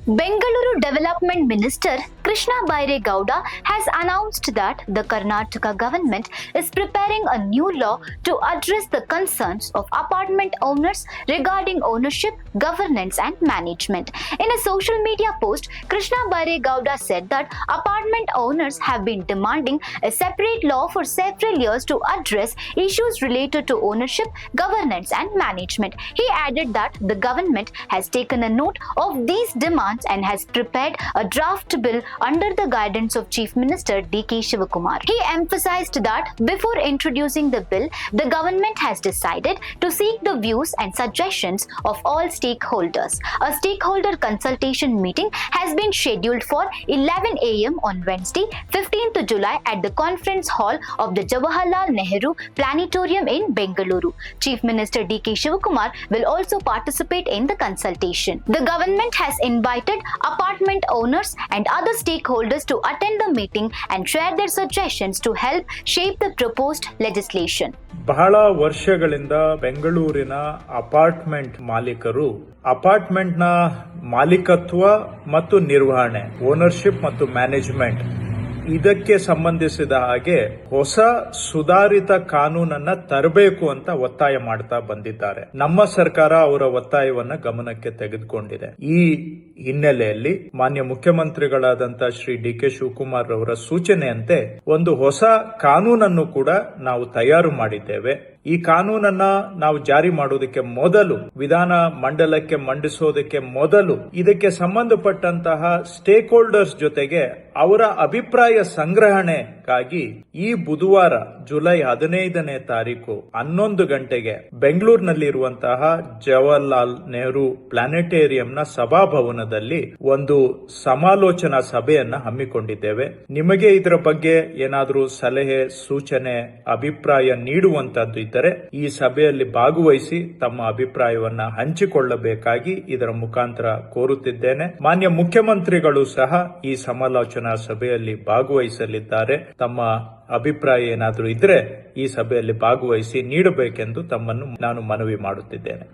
Bengaluru Development Minister Krishna Bairegowda has announced that the Karnataka government is preparing a new law to address the concerns of apartment owners regarding ownership, governance and management. In a social media post, Krishna Bairegowda said that apartment owners have been demanding a separate law for several years to address issues related to ownership, governance and management. He added that the government has taken a note of these demands and has prepared a draft bill under the guidance of Chief Minister D.K. Shivakumar. He emphasized that before introducing the bill, the government has decided to seek the views and suggestions of all stakeholders. A stakeholder consultation meeting has been scheduled for 11 a.m. on Wednesday, 15th July at the conference hall of the Jawaharlal Nehru Planetarium in Bengaluru. Chief Minister D.K. Shivakumar will also participate in the consultation. The government has invited apartment owners and other stakeholders to attend the meeting and share their suggestions to help shape the proposed legislation. ಬಹಳ ವರ್ಷಗಳಿಂದ ಬೆಂಗಳೂರಿನ apartment ಮಾಲೀಕರು ಅಪಾರ್ಟ್ಮೆಂಟ್ನ ಮಾಲೀಕತ್ವ ಮತ್ತು ನಿರ್ವಹಣೆ, ownership ಮತ್ತು management ಇದಕ್ಕೆ ಸಂಬಂಧಿಸಿದ ಹಾಗೆ ಹೊಸ ಸುಧಾರಿತ ಕಾನೂನನ್ನ ತರಬೇಕು ಅಂತ ಒತ್ತಾಯ ಮಾಡ್ತಾ ಬಂದಿದ್ದಾರೆ. ನಮ್ಮ ಸರ್ಕಾರ ಅವರ ಒತ್ತಾಯವನ್ನ ಗಮನಕ್ಕೆ ತೆಗೆದುಕೊಂಡಿದೆ. ಈ ಹಿನ್ನೆಲೆಯಲ್ಲಿ ಮಾನ್ಯ ಮುಖ್ಯಮಂತ್ರಿಗಳಾದಂತ ಶ್ರೀ ಡಿ.ಕೆ. ಶಿವಕುಮಾರ್ ಅವರ ಸೂಚನೆಯಂತೆ ಒಂದು ಹೊಸ ಕಾನೂನನ್ನು ಕೂಡ ನಾವು ತಯಾರು ಮಾಡಿದ್ದೇವೆ. ಈ ಕಾನೂನನ್ನ ನಾವು ಜಾರಿ ಮಾಡೋದಕ್ಕೆ ಮೊದಲು, ವಿಧಾನ ಮಂಡಲಕ್ಕೆ ಮಂಡಿಸೋದಕ್ಕೆ ಮೊದಲು ಇದಕ್ಕೆ ಸಂಬಂಧಪಟ್ಟಂತಹ ಸ್ಟೇಕ್ ಹೋಲ್ಡರ್ಸ್ ಜೊತೆಗೆ ಅವರ ಅಭಿಪ್ರಾಯ ಸಂಗ್ರಹಣೆಗಾಗಿ ಈ ಬುಧವಾರ ಜುಲೈ 15ನೇ ತಾರೀಕು 11 ಗಂಟೆಗೆ ಬೆಂಗಳೂರಿನಲ್ಲಿರುವಂತಹ ಜವಾಹರ್ಲಾಲ್ ನೆಹರು ಪ್ಲಾನೆಟೇರಿಯಂನ ಸಭಾಭವನದಲ್ಲಿ ಒಂದು ಸಮಾಲೋಚನಾ ಸಭೆಯನ್ನ ಹಮ್ಮಿಕೊಂಡಿದ್ದೇವೆ. ನಿಮಗೆ ಇದರ ಬಗ್ಗೆ ಏನಾದರೂ ಸಲಹೆ, ಸೂಚನೆ, ಅಭಿಪ್ರಾಯ ನೀಡುವಂತದ್ದು ಇದ್ದರೆ ಈ ಸಭೆಯಲ್ಲಿ ಭಾಗವಹಿಸಿ ತಮ್ಮ ಅಭಿಪ್ರಾಯವನ್ನ ಹಂಚಿಕೊಳ್ಳಬೇಕಾಗಿ ಇದರ ಮುಖಾಂತರ ಕೋರುತ್ತಿದ್ದೇನೆ. ಮಾನ್ಯ ಮುಖ್ಯಮಂತ್ರಿಗಳು ಸಹ ಈ ಸಮಾಲೋಚನಾ ಸಭೆಯಲ್ಲಿ ಭಾಗವಹಿಸಲಿದ್ದಾರೆ. ತಮ್ಮ ಅಭಿಪ್ರಾಯ ಏನಾದರೂ ಇದ್ರೆ ಈ ಸಭೆಯಲ್ಲಿ ಭಾಗವಹಿಸಿ ನೀಡಬೇಕೆಂದು ತಮ್ಮನ್ನು ನಾನು ಮನವಿ ಮಾಡುತ್ತಿದ್ದೇನೆ.